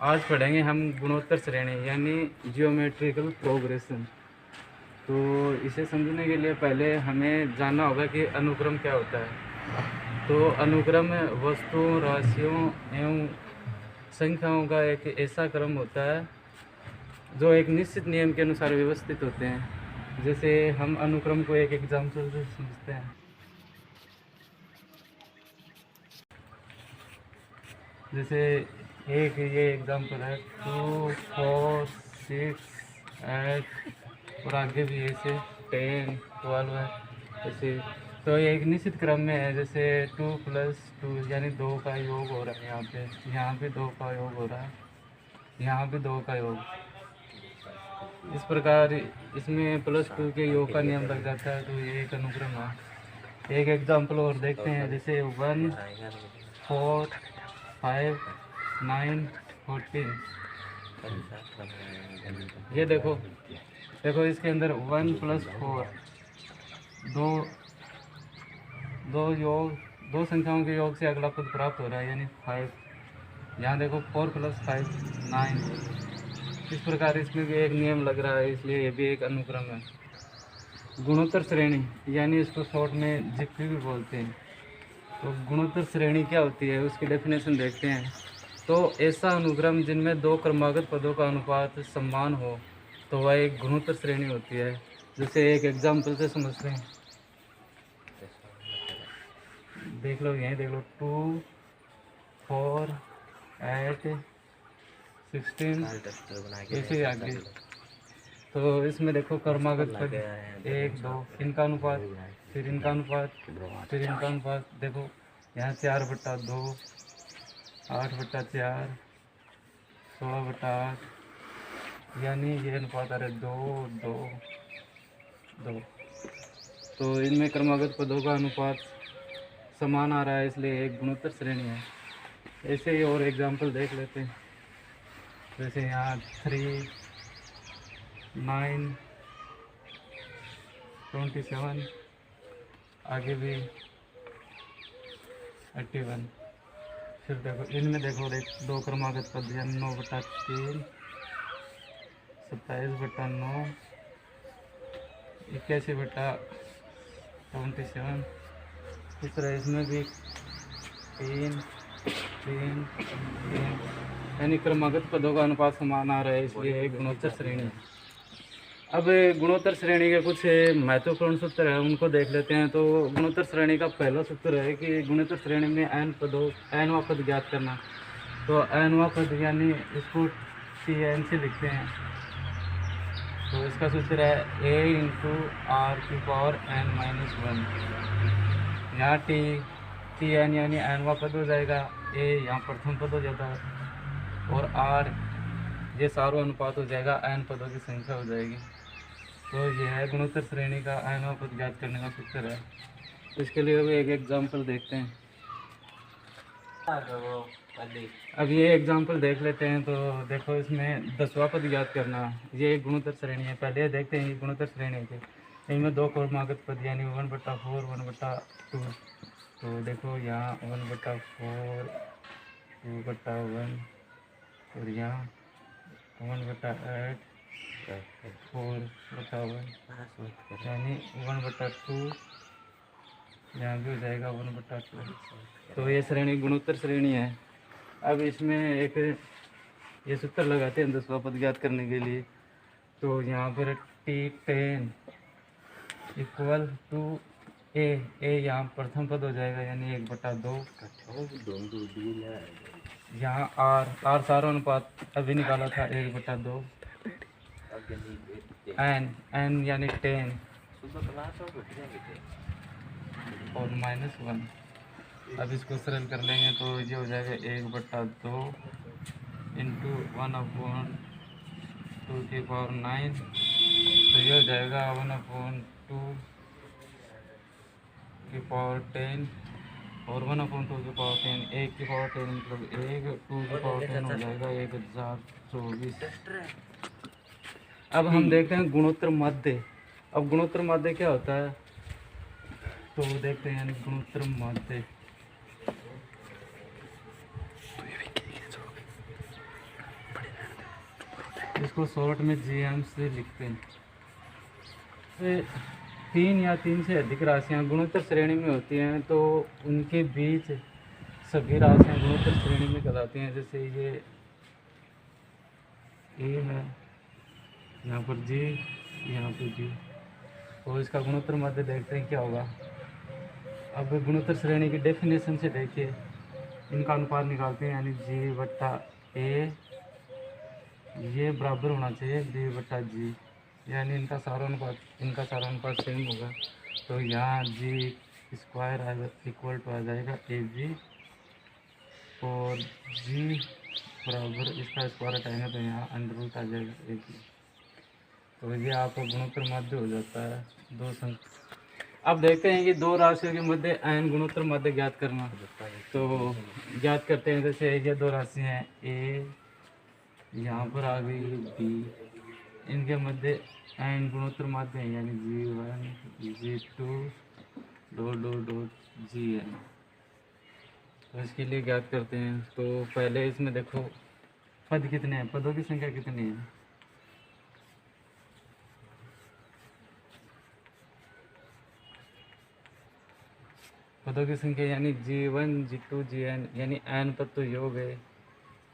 आज पढ़ेंगे हम गुणोत्तर श्रेणी यानी जियोमेट्रिकल प्रोग्रेशन। तो इसे समझने के लिए पहले हमें जानना होगा कि अनुक्रम क्या होता है। तो अनुक्रम वस्तुओं, राशियों एवं संख्याओं का एक ऐसा क्रम होता है जो एक निश्चित नियम के अनुसार व्यवस्थित होते हैं। जैसे हम अनुक्रम को एक एग्जाम्पल से समझते हैं। जैसे एक ये एग्जांपल है 2, 4, 6, 8 और आगे भी ऐसे 10, 12 है ऐसे। तो ये एक निश्चित क्रम में है। जैसे 2 + 2 यानी 2 का योग हो रहा है। यहाँ पे 2 का योग हो रहा है, यहाँ पे 2 का योग। इस प्रकार इसमें +2 के योग का नियम लग जाता है। तो ये एक अनुक्रम है। एक एग्जांपल और देखते हैं। जैसे 1, 4, 5, 9, 14। ये देखो इसके अंदर 1 + 4 दो दो योग, दो संख्याओं के योग से अगला पद प्राप्त हो रहा है यानी 5। यहाँ देखो 4 + 5 9। इस प्रकार इसमें भी एक नियम लग रहा है, इसलिए ये भी एक अनुक्रम है। गुणोत्तर श्रेणी यानी इसको शॉर्ट में जिपी भी बोलते हैं। तो गुणोत्तर श्रेणी क्या होती है उसकी डेफिनेशन देखते हैं। तो ऐसा अनुक्रम जिनमें दो क्रमागत पदों का अनुपात समान हो तो वह एक गुणोत्तर श्रेणी होती है। जैसे एक एग्जाम्पल से समझते हैं। देख लो, यहीं देख लो 2, 4, 8, 16 ऐसे आगे। तो इसमें देखो क्रमागत पद 1, 2, इनका अनुपात, फिर इनका अनुपात, फिर इनका अनुपात। देखो यहाँ 4/2, 8/4, 16/8 यानी ये अनुपात आ रहा है 2, 2, 2। तो इनमें क्रमागत पदों का अनुपात समान आ रहा है, इसलिए एक गुणोत्तर श्रेणी है। ऐसे ही और एग्जाम्पल देख लेते हैं। जैसे यहाँ 3, 9, 27 आगे भी 81। फिर देखो इनमें देखो दो क्रमागत पद यानी 9/3, 27/9, 81/27। इस तरह इसमें भी 3, 3, 3 यानी क्रमागत पदों का अनुपात समान आ रहा है, इसलिए एक गुणोत्तर श्रेणी है। अब गुणोत्तर श्रेणी के कुछ महत्वपूर्ण सूत्र हैं, उनको देख लेते हैं। तो गुणोत्तर श्रेणी का पहला सूत्र है कि गुणोत्तर श्रेणी में nवां पद ज्ञात करना। तो nवां पद यानी इसको Tn से लिखते हैं। तो इसका सूत्र है a × r⁻n-1। यहाँ Tn यानी nवां पद हो जाएगा, a यहाँ प्रथम पद हो जाता है और r ये सारों अनुपात हो जाएगा, n पदों की संख्या हो जाएगी। तो यह है गुणोत्तर श्रेणी का nवां पद ज्ञात करने का सूत्र है। तो इसके लिए भी एक एग्जाम्पल देखते हैं। अब ये एग्जाम्पल देख लेते हैं। तो देखो इसमें 10वां पद ज्ञात करना, ये एक गुणोत्तर श्रेणी है। पहले देखते हैं ये गुणोत्तर श्रेणी थी। इनमें दो क्रमागत पद यानी 1/4, 1/2। तो देखो यहाँ 1/4, 2/1 और यहाँ 1/8, 4/1 यानी 1/2। यहाँ भी हो जाएगा 1/2। तो ये श्रेणी गुणोत्तर श्रेणी है। अब इसमें एक ये सूत्र लगाते हैं 10वां पद ज्ञात करने के लिए। तो यहाँ पर T10 = a यहाँ प्रथम पद हो जाएगा यानी 1/2। यहाँ r सारों अनुपात अभी निकाला था 1/2। n यानी 10 और -1। अब इसको सरल कर लेंगे तो ये हो जाएगा 1/2 इंटू 1/2⁹। तो ये हो जाएगा 1/2⁴ और 1/2⁴ 1/10 मतलब 2/10 हो जाएगा 1024। अब हम देखते हैं गुणोत्तर माध्य। अब गुणोत्तर माध्य क्या होता है तो देखते हैं। यानी गुणोत्तर माध्य इसको शॉर्ट में GM से लिखते हैं। तो 3 या 3 से अधिक राशियाँ गुणोत्तर श्रेणी में होती हैं तो उनके बीच सभी राशियाँ गुणोत्तर श्रेणी में कहलाती हैं। जैसे ये ए है, यहाँ पर G, यहाँ पर G, तो इसका गुणोत्तर मध्य देखते हैं क्या होगा। अब गुणोत्तर श्रेणी की डेफिनेशन से देखिए, इनका अनुपात निकालते हैं, यानी G/A ये बराबर होना चाहिए B/G, यानी इनका सारानुपात सेम होगा। तो यहाँ G² इक्वल टू आ जाएगा AB, और G बराबर इसका स्क्वायर हटाएंगे तो यहाँ अंडर आ जाएगा AB। तो ये आपका गुणोत्तर माध्य हो जाता है दो संख्या। अब देखते हैं कि दो राशियों के मध्य n गुणोत्तर माध्य ज्ञात करना। तो ज्ञात करते हैं, जैसे ये दो राशि हैं A, यहाँ पर आ गई B, इनके मध्य n गुणोत्तर माध्य है, यानी G1 G2 Gn। तो इसके लिए ज्ञात करते हैं। तो पहले इसमें देखो पद कितने हैं, पदों की संख्या कितनी है। पदों की संख्या यानी G1 G2 Gn, यानी n पद तो योग है,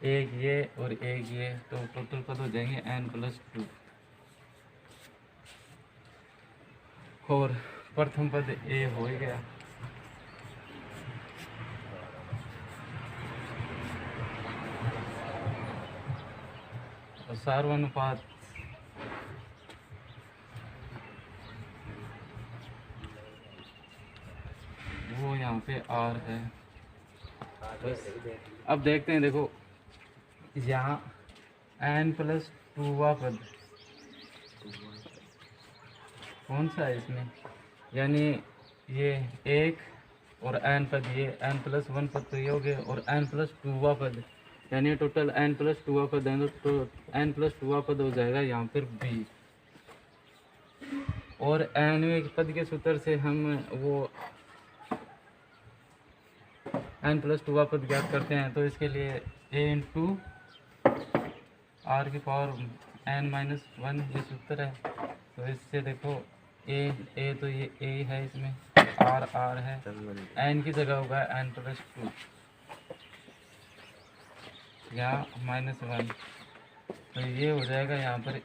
एक ये और एक ये, तो टोटल पद हो जाएंगे n+2। और प्रथम पद A हो ही गया। और सार्वनुपात वो यहाँ पे R है। बस अब देखते हैं, देखो यहाँ n+2वां पद कौन सा है इसमें, यानी ये एक और n पद, ये n+1 पद तो ये हो गए, और n+2वां पद यानी टोटल n+2वां पद है, तो n+2वां पद हो जाएगा यहाँ पर B। और nवें पद के सूत्र से हम वो n+2वां पद ज्ञात करते हैं। तो इसके लिए A × R⁻n - 1 ये सूत्र है। तो इससे देखो A तो ये A है, इसमें R है, n की जगह होगा n+2, यहाँ -1, तो ये हो जाएगा यहाँ पर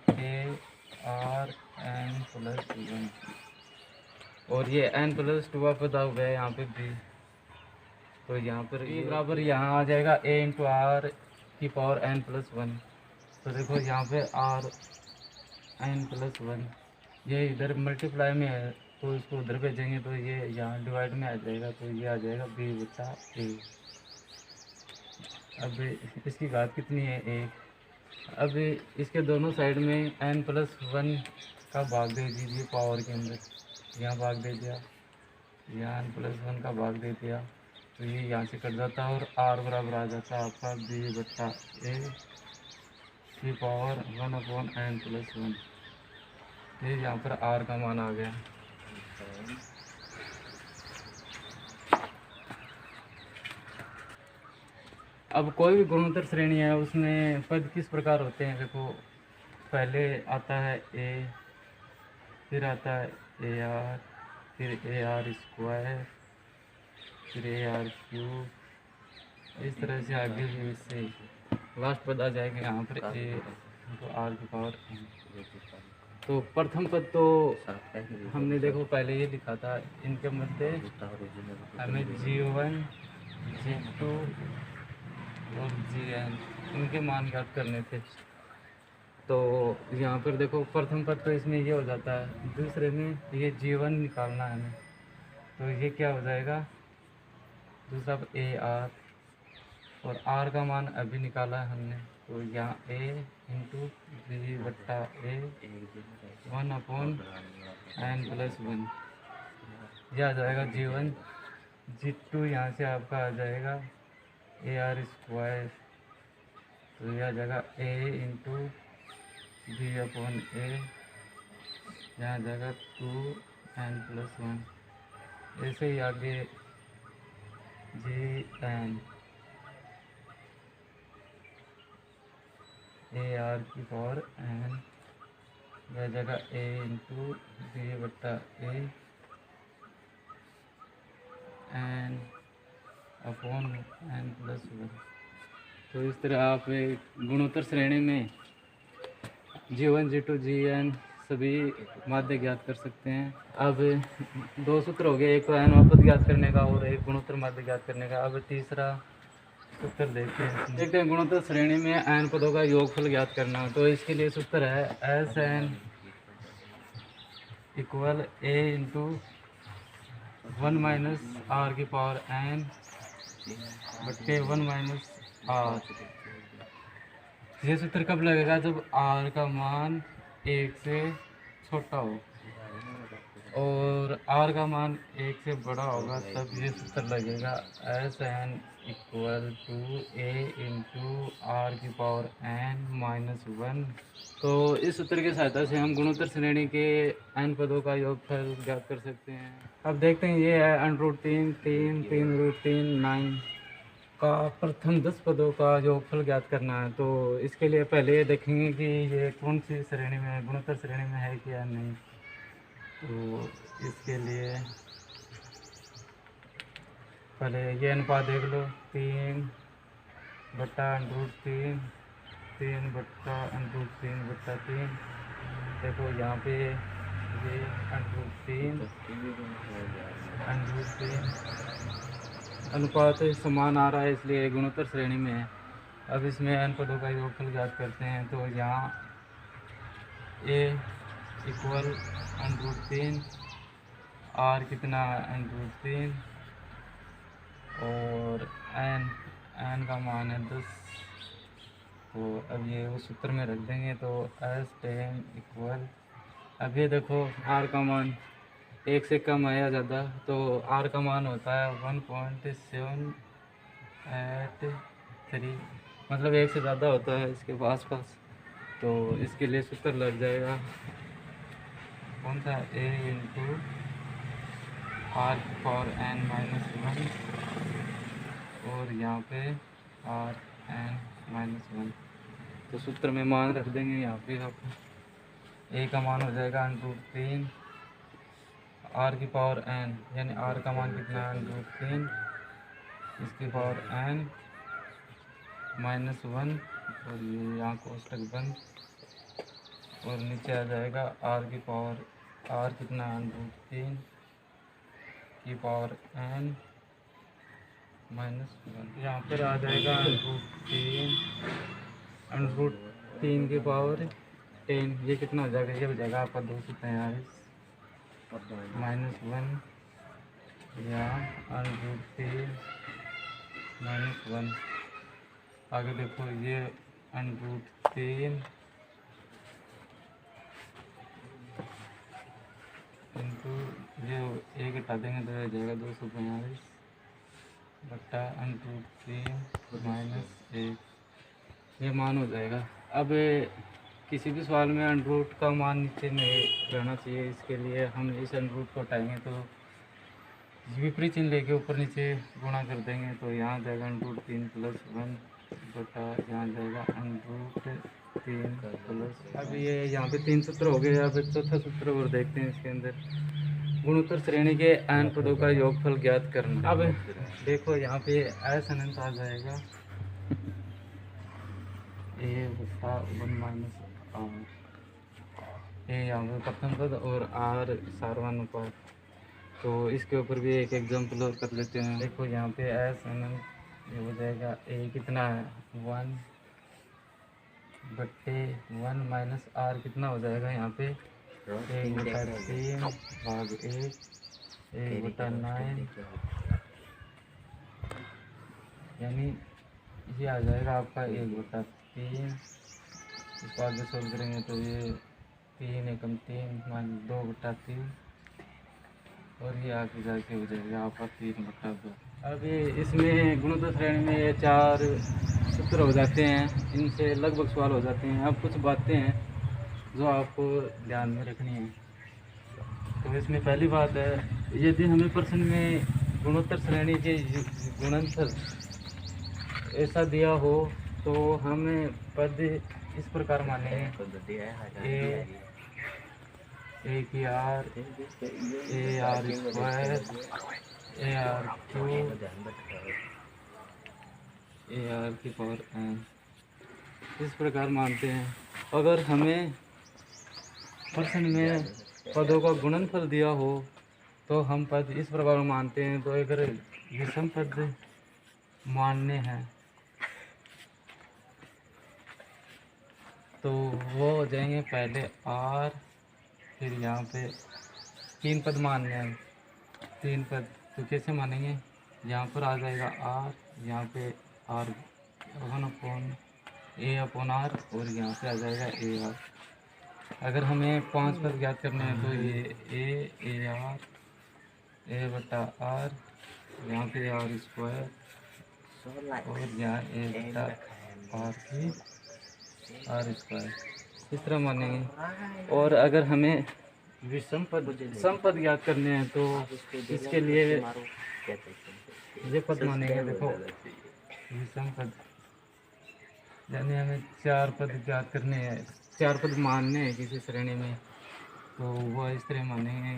ARn+1, और ये n+2वां पद हो गया यहाँ पे B। तो यहाँ पर ये बराबर यहाँ आ जाएगा A × R⁻n+1। तो देखो यहाँ पे Rn+1 ये इधर मल्टीप्लाई में है, तो इसको उधर भेजेंगे तो ये यहाँ डिवाइड में आ जाएगा, तो ये आ जाएगा B/A। अब इसकी घात कितनी है, 1। अब इसके दोनों साइड में n+1 का भाग दे दीजिए पावर के अंदर, यहाँ भाग दे दिया, यहाँ n+1 का भाग दे दिया, तो ये यहाँ से कट जाता है और R बराबर आ जाता है आपका B/A की पावर 1/n+1। ये यहाँ पर R का मान आ गया। अब कोई भी गुणोत्तर श्रेणी है उसमें पद किस प्रकार होते हैं, देखो पहले आता है A, फिर आता है AR, फिर AR², फिर AR³, इस तरह से आगे भी इससे लास्ट पद आ जाएगा यहाँ पर A × R⁻n। तो प्रथम पद तो हमने देखो पहले ये लिखा था, इनके मध्य हमें G1 G2 और Gn इनके मान ज्ञात करने थे। तो यहाँ पर देखो प्रथम पद तो इसमें ये हो जाता है, दूसरे में ये G1 निकालना है हमें, तो ये क्या हो जाएगा, दूसरा AR, और R का मान अभी निकाला है हमने, तो यहाँ A × B/A 1/n+1 यह आ जाएगा G1। G2 यहाँ से आपका आ जाएगा AR², तो यह आ जाएगा A × B/A, यहाँ आ जाएगा 2n+1। ऐसे ही आगे Gn, ए आर की पावर एन, यह जगह ए इंटू बी बट्टा A N upon N plus one. तो इस तरह आप एक गुणोत्तर श्रेणी में G1 G2 Gn सभी माध्य ज्ञात कर सकते हैं। अब दो सूत्र हो गए, एक तो एन वापस ज्ञात करने का और एक गुणोत्तर माध्य ज्ञात करने का। अब तीसरा सूत्र देखते हैं गुणोत्तर श्रेणी में एन पदों का योगफल ज्ञात करना। तो इसके लिए सूत्र है S N equal A into 1 minus R की पावर एन बट्टे 1 माइनस आर। ये सूत्र कब लगेगा? जब आर का मान 1 से छोटा हो और आर का मान 1 से बड़ा होगा, तब ये सूत्र लगेगा S N equal to A into R की पावर एन माइनस 1। तो इस सूत्र की सहायता से हम गुणोत्तर श्रेणी के एन पदों का योगफल ज्ञात कर सकते हैं। अब देखते हैं, ये है √3 3 3√3 9 का प्रथम 10 पदों का योगफल ज्ञात करना है। तो इसके लिए पहले ये देखेंगे कि ये कौन सी श्रेणी में है, गुणोत्तर श्रेणी में है कि या नहीं। तो इसके लिए पहले ये अनुपात देख लो, 3 बट्टा √3 3 बट्टा √3 बट्टा 3। देखो यहाँ पे ये √3 अनुपात समान आ रहा है, इसलिए गुणोत्तर श्रेणी में है। अब इसमें एन पदों का योगफल ज्ञात करते हैं। तो यहाँ ए इक्वल √3, आर कितना √3 और एन का मान है 10। तो अब ये उस सूत्र में रख देंगे। तो एस टेन इक्वल, अब ये देखो आर का मान 1 से कम है या ज़्यादा, तो आर का मान होता है 1.783, मतलब 1 से ज़्यादा होता है इसके पास। तो इसके लिए सूत्र लग जाएगा कौन सा, ए इंटू आर की पावर एन माइनस 1 और यहाँ पे आर एन माइनस 1। तो सूत्र में मान रख देंगे यहाँ पे। आप ए का मान हो जाएगा √3 आर की पावर एन, यानी आर का मान कितना है √3 इसकी पावर एन माइनस 1 और ये यहाँ कोष्टक बंद और नीचे आ जाएगा आर की पावर, आर कितना √3 की पावर एन माइनस 1। यहाँ पर आ जाएगा √3 की पावर 10। ये कितना हो जाएगा? ये हो जाएगा आपका 243 माइनस 1 या √3 माइनस 1। आगे देखो ये √3 इंटू ये एक हटा देंगे तो हो जाएगा 242 बट्टा √3 माइनस 1, ये मान हो जाएगा। अब किसी भी सवाल में √ का मान नीचे नहीं रहना चाहिए, इसके लिए हम इस √ को हटाएंगे तो विपरीत चिन्ह लेके ऊपर नीचे गुणा कर देंगे। तो यहाँ जाएगा √3 + 1 बटा यहाँ जाएगा √3 प्लस। अब ये यहाँ पे 3 सूत्र हो गए। अब चौथा सूत्र और देखते हैं इसके अंदर, गुणोत्तर श्रेणी के एन पदों का योगफल ज्ञात करना। अब देखो यहाँ पे एस अनंत आ जाएगा ए बटा 1 माइनस आर, ए यहाँ पे प्रथम पद और आर सार्वनुपात। तो इसके ऊपर भी एक एग्जाम्पल और कर लेते हैं। देखो यहाँ पे एस अनंत ये हो जाएगा ए कितना है 1 बट्टे 1 माइनस आर कितना हो जाएगा यहाँ पे 1/3 भाग 1/9, यानी ये आ जाएगा आपका 1/3। इसको आगे सोल्व करेंगे तो ये 3 एकम 3 माइनस 2/3 और ये आगे जाके हो जाएगा आपका 3/2। अब ये इसमें गुणोत्तर श्रेणी में ये 4 सूत्र हो जाते हैं, इनसे लगभग सवाल हो जाते हैं। अब कुछ बातें हैं जो आपको ध्यान में रखनी है। तो इसमें पहली बात है, यदि हमें प्रश्न में गुणोत्तर श्रेणी के गुणनफल ऐसा दिया हो तो हमें पद इस प्रकार मानेंगे ए की R, A R square, A R cube, A R की पावर एन, इस प्रकार मानते हैं। अगर हमें प्रश्न में पदों का गुणनफल दिया हो तो हम पद इस प्रकार मानते हैं। तो अगर विषम पद मानने हैं तो वो हो जाएंगे पहले आर, फिर यहाँ पे 3 पद मानने हैं। 3 पद तो कैसे मानेंगे, यहाँ पर आ जाएगा आर, यहाँ पे आर 1 ए अपॉन आर, और यहाँ पे आ जाएगा ए आर। अगर हमें 5 पद ज्ञात करने हैं तो ये ए आर, ए बटा आर, यहाँ पे आर स्क्वायर, और यहाँ ए बटा आर की आर स्क्वायर, इस तरह मानेंगे। और अगर हमें विषम पद सम पद ज्ञात करने हैं तो इसके लिए ये पद मानेंगे। देखो विषम पद यानी हमें 4 पद ज्ञात करने हैं, 4 पद मानने हैं किसी श्रेणी में, तो वो इस तरह मानेंगे।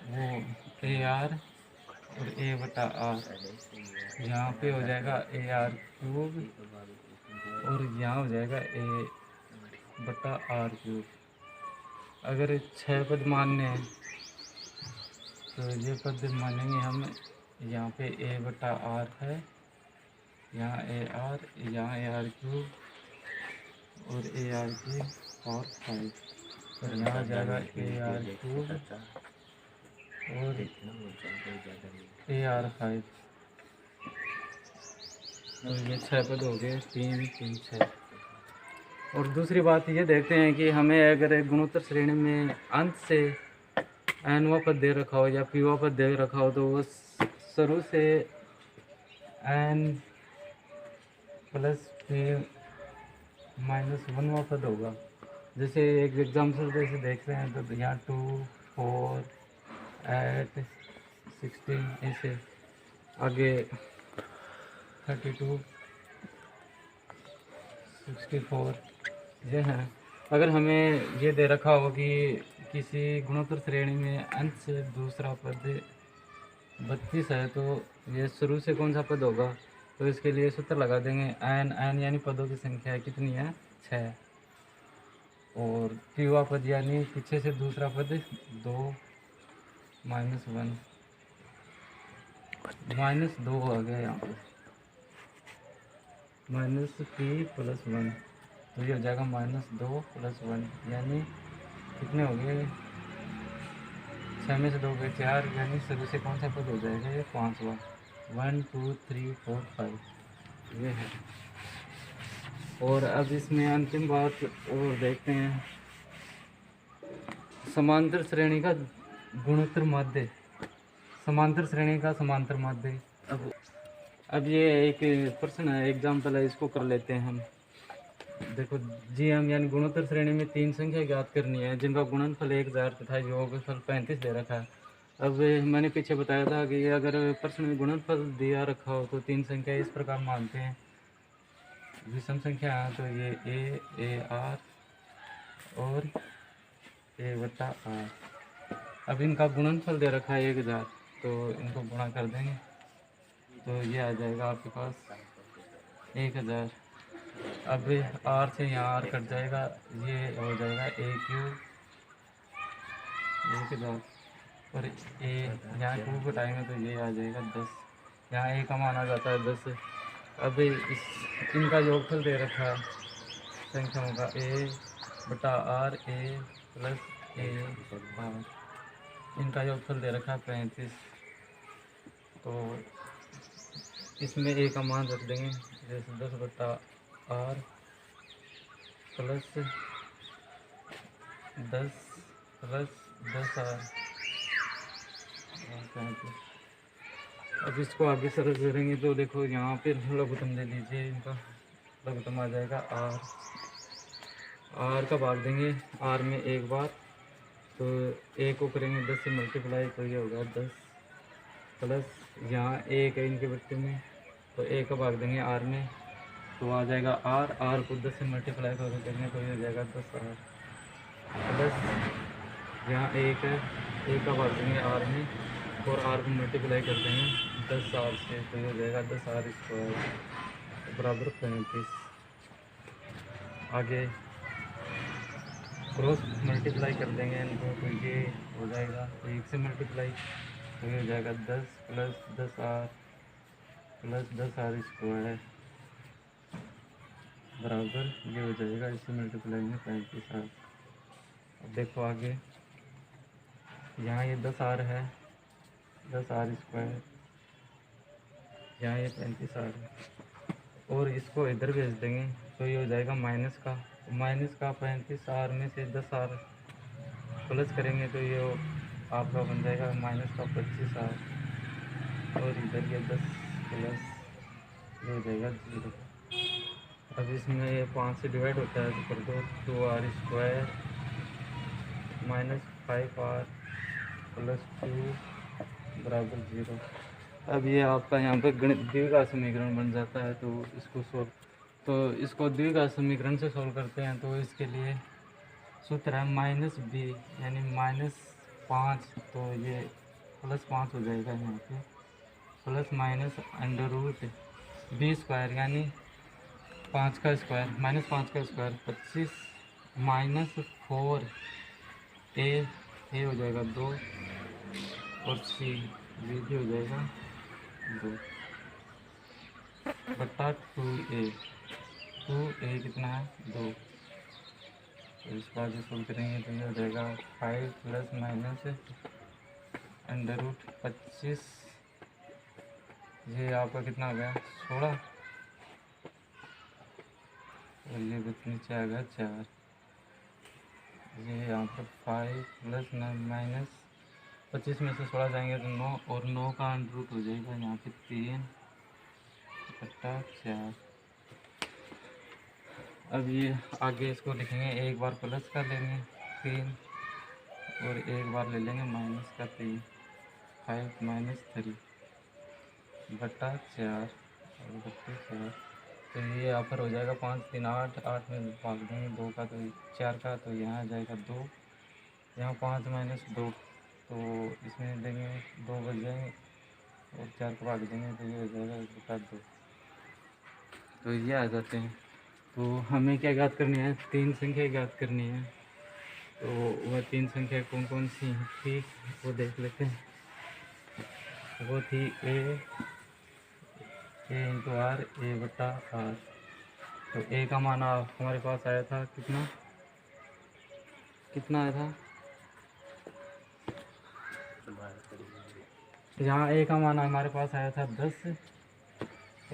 वो ए आर और ए बटा आर, यहाँ पे हो जाएगा ए आर क्यूब, और यहाँ हो जाएगा ए बटा आर क्यूब। अगर 6 पद मानने हैं तो ये पद मानेंगे हम, यहाँ पे ए बटा आर है, यहाँ ए आर, यहाँ ए आर क्यूब, और ए आर की पावर 5, और यहाँ जाएगा ए आर क्यूब और ए आर 5। तो ये 6 पद हो गए, 3 3 6। और दूसरी बात ये देखते हैं कि हमें अगर एक गुणोत्तर श्रेणी में अंत से एनवा पद दे रखा हो या पीवा पद दे रखा हो, तो वो शुरू से एन प्लस पी माइनस 1वां पद होगा। जैसे एक एग्जाम्पल जैसे देखते हैं तो यहाँ 2 4 8 16 ऐसे आगे 32 64 ये हैं। अगर हमें ये दे रखा हो कि किसी गुणोत्तर श्रेणी में अंत से दूसरा पद 32 है, तो ये शुरू से कौन सा पद होगा, तो इसके लिए सूत्र लगा देंगे एन एन यानी पदों की संख्या कितनी है 6, और पीवा पद यानी पीछे से दूसरा पद 2 -1 -2 आ गया यहाँ पे -p + 1, तो ये हो जाएगा -2 + 1 यानी कितने हो गए, 6 में से 2 गए 4, यानी शुरू से कौन सा पद हो जाएगा ये 5वां। 1 2 3 4 5 ये है। और अब इसमें अंतिम बात और देखते हैं, समांतर श्रेणी का गुणोत्तर माध्य, समांतर श्रेणी का समांतर माध्य। अब ये एक प्रश्न है, एग्जाम्पल है, इसको कर लेते हैं हम। देखो जी हम यानी गुणोत्तर श्रेणी में 3 संख्या ज्ञात करनी है जिनका गुणनफल 1000 तथा योगफल 35 दे रखा है। अब मैंने पीछे बताया था कि अगर प्रश्न में गुणनफल दिया रखा हो तो 3 संख्या इस प्रकार मानते हैं। विषम संख्या है तो ये ए आर और ए बटा आर। अब इनका गुणनफल दे रखा है 1000, तो इनको गुणा कर देंगे तो ये आ जाएगा आपके पास 1000। अब आर से यहाँ आर कट जाएगा, ये हो जाएगा ए क्यूब 1000, और ए यहाँ क्यूब घटाएंगे तो ये आ जाएगा 10, यहाँ ए का मान आ जाता है 10। अब इनका योगफल दे रखा है संख्याओं का ए बटा R, A plus A R, इनका योगफल दे रखा है 35। तो इसमें ए का मान रख देंगे, जैसे 10 बटा आर प्लस 10 आर। अब इसको आगे सरल करेंगे तो देखो यहाँ पे लघुत्तम ले लीजिए, इनका लघुत्तम आ जाएगा आर का भाग देंगे आर में एक बार, तो ए को करेंगे 10 से मल्टीप्लाई, तो ये होगा 10 प्लस यहाँ एक है इनके बट्टे में, तो ए का भाग देंगे आर में, तो आ जाएगा आर। आर को 10 से मल्टीप्लाई कर देंगे तो ये हो जाएगा 10 आर प्लस यहाँ एक है, ए का भाग देंगे आर में और आर को मल्टीप्लाई कर देंगे 10 आर से, तो ये हो जाएगा 10 आर स्क्वायर बराबर 35। आगे क्रॉस मल्टीप्लाई कर देंगे इनको, तो ये हो जाएगा, तो 1 से मल्टीप्लाई, तो ये हो जाएगा 10 plus 10 R plus 10 R square बराबर ये हो जाएगा, इसे मल्टीप्लाई में 35 आर। अब देखो आगे, यहाँ ये 10 आर है, 10 आर स्क्वायर, यहाँ ये 35 आर है, और इसको इधर भेज देंगे तो ये हो जाएगा माइनस का 35 आर में से 10 आर प्लस करेंगे तो ये आपका बन जाएगा माइनस का 25 आर, और इधर ये 10 प्लस ये हो जाएगा 0। अब इसमें ये 5 से डिवाइड होता है तो कर दो, 2 R square minus 5 R plus 2 बराबर 0। अब ये आपका यहाँ पे गणित द्विघात समीकरण बन जाता है, तो इसको द्विघात समीकरण से सोल्व करते हैं। तो इसके लिए सूत्र है माइनस बी यानी -5, तो ये +5 हो जाएगा यहाँ पे, plus minus under root B square यानी 5 का स्क्वायर -5 का स्क्वायर 25 -4 ए हो जाएगा 2 और सी बी भी हो जाएगा 2 बटा 2a कितना है 2। तो इस बार जो सोल्व करेंगे तो ये हो जाएगा 5 प्लस माइनस अंडर रूट 25, ये आपका कितना आ गया 16, और ये नीचे आ गया 4। ये यहाँ पर 5 प्लस माइनस 25 में से 16 जाएंगे तो 9, और 9 का अंडर रूट हो जाएगा यहाँ पे 3 बटा 4। अब ये आगे इसको लिखेंगे, एक बार प्लस का लेंगे 3 और एक बार ले लेंगे माइनस का 3, 5 माइनस 3 बटा 4 और बट्टे 4। तो ये यहाँ पर हो जाएगा 5 3 8, 8 में भाग देंगे 2 का तो 4 का, तो यहाँ आ जाएगा 2, यहाँ 5 माइनस 2, तो इसमें देंगे 2 बच जाएंगे और 4 को भाग देंगे तो ये हो जाएगा 1 बटा 2। तो ये आ जाते हैं। तो हमें क्या ज्ञात करनी है, 3 संख्या ज्ञात करनी है। तो वह 3 संख्या कौन कौन सी थी वो देख लेते हैं। वो थी ए इंटू आर, ए बटा आर। तो ए का मान हमारे पास आया था कितना आया था, यहाँ ए का मान हमारे पास आया था 10,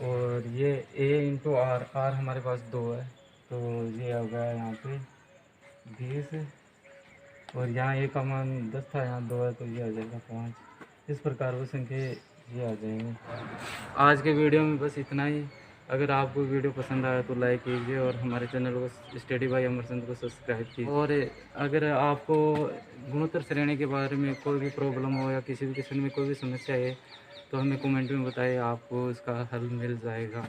और ये ए इंटू आर, आर हमारे पास 2 है तो ये हो गया यहाँ पे 20, और यहाँ ए का मान 10 था, यहाँ 2 है तो ये आ जाएगा 5। इस प्रकार वो संख्या ये आ जाएंगे। आज के वीडियो में बस इतना ही। अगर आपको वीडियो पसंद आया तो लाइक कीजिए और हमारे चैनल को स्टडी बाय अमरचंद को सब्सक्राइब कीजिए। और अगर आपको गुणोत्तर श्रेणी के बारे में कोई भी प्रॉब्लम हो या किसी भी किस्म में कोई भी समस्या है तो हमें कमेंट में बताइए, आपको इसका हल मिल जाएगा।